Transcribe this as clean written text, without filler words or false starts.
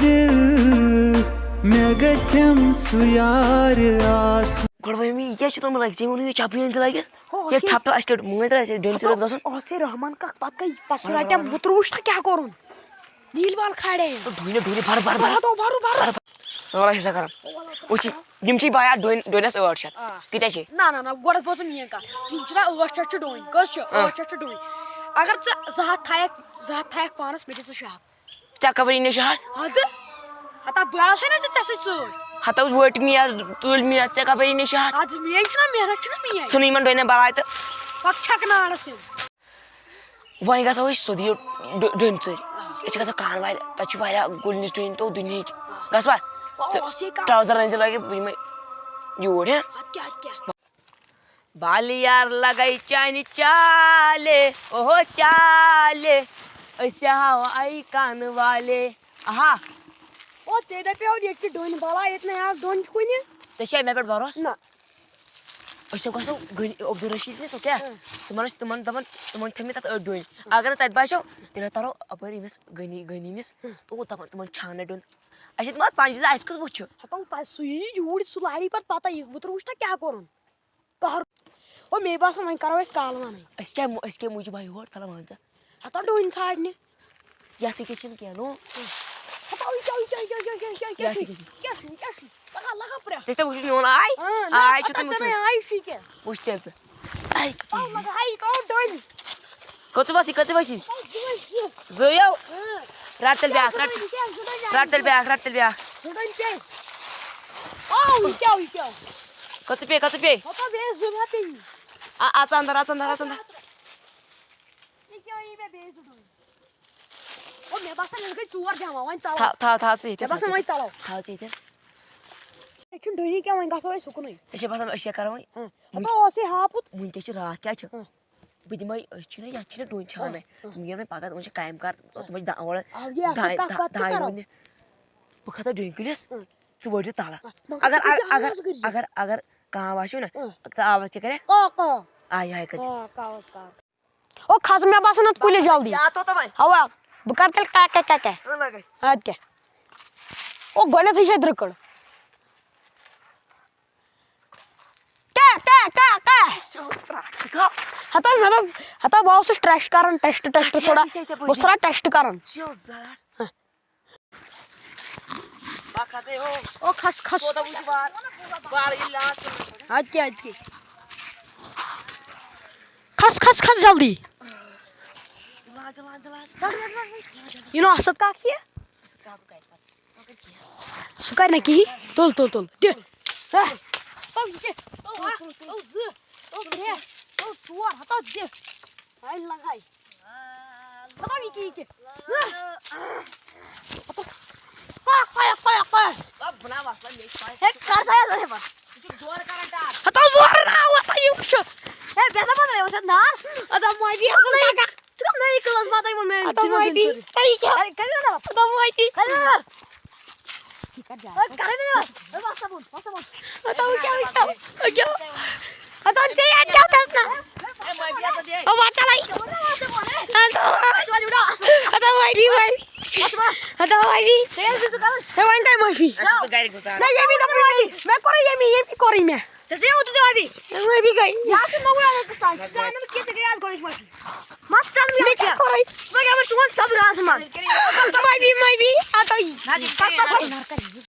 दिल मैं गछम सुयार आस गडवे मी क्या छु तमला जे मुनी चैंपियन लागे ये ठप अस्टेड मुंगै से डेंजरस गसन ओसे रहमान का पत गई पसराटा मुतरुष्ट क्या करून नीलवाल खाडे तो ढोइने ढोइने भर भर भर तो बारू नवरा हिस्सा कर उची निमची बाया डोइनस अवरशत कित्याचे ना गोडत पोच मी का निमचरा अवरशत डोइन कस अवरशत डोइन अगर जहात थायक पानस मिटे शहात चकवरी ने शहात आता बाळसे ना चसे सो हाता वट मी यार तुल मी चकवरी ने शहात आज मी छना मेहनत छना मी सुनी मन डोइने बारायत पक्षक ना आलसे वही का सो सोदियो डोइन चोरी इसका तो कान वाला तछु वाला गोलनिस डोइन तो दुनिया की गसबा ट्राउजर रेंज लगे में जोड़ है क्या बाल यार लगाई चानी चाले ओहो चाले ऐसा आई कान वाले आहा ओ तेरे पे और एक डोइन बाला इतना यार डोइन कोई नहीं तशे मैं पर भरोस ना ऐसा कसो ऑब्जर्वेशन ने सो क्या तुमन थमी तात डोइन अगर तत बाशो तेरा तारो अपर इमेस गनीनेस तो तुमन छाने डोइन अशे मत चांजेस आइसकस बुछ हतम ता सुई जुड़ सुलारी पर पता ये उतरुष्टा क्या करून कहर ओ मे बास मैं करवेस कालमा नहीं इसके मुझे भाई और थला मानजा हता डोइन साइड ने यातिकेशन किया नो हता क्या पता लगा पर जैसे बुझ नहीं होना आई छु तुम आई फिके बुझते हैं आई लगा आई कौन डोइन कत बसी जोयो रातल ब्याक डोइन के ओ क्या कत पे हता बे जुबाते आचा अंदर ये क्या ये बे डोइन ओ मे बास लगे चोर जावा वन चला था से मे बास मैं चलाओ था से थे एचुन डोइनी क्या वन गासो सुको नहीं ऐसे पास ऐसे करो हता ओसे हापुत मुंके छ रात क्या छ बिदिमा अछि न याछि न डोइन छाने मुंगे में पागत मुझे कायम कर तुम दावळ बखसा डोइन क्लियस सुबह से ताला अगर कहां वाशो ना त आवाज के करे क आय कर का ओ खास में बासनत कुले जल्दी या तो भाई हवा बुकारतल का लगे आज क्या ओ गणेश ही द्रकड का हता बहुत से स्ट्रेस कारण टेस्ट थोड़ा दूसरा टेस्ट कारण बाखासे हो ओ खस तो मुझे बार इला आज के खस जल्दी यू नो असद का किया सुकर ने की तोल दे चोर हटा दे आई लगाई हटा की अब बना वाला मेरे पास एक कर साया रे बस जोर करंट हटा जोर ना होता ये ए पैसा बन रहे हो ना अदा मैं भी लगा तुम नहीं क्लास बात है मैं अदा मैं भी कहीं क्या कर ना अदा मैं भी कर ना बस बोल अदा क्या अदा चाहिए क्या था मैं भी आता दे ओ बात चलाई अदा मैं भी अदा मैं भी हे वन टाइम मैं भी तो गाड़ी घुसा नहीं ये भी तो मैं करो ये भी करी मैं जैसे वो तो मैं भी गई यार से मैं वाला के साथ जाने में कैसे गया गणेश मैं मस्त चल मैं क्या करी मैं क्या मैं सुन सब गास मान मैं भी आता ही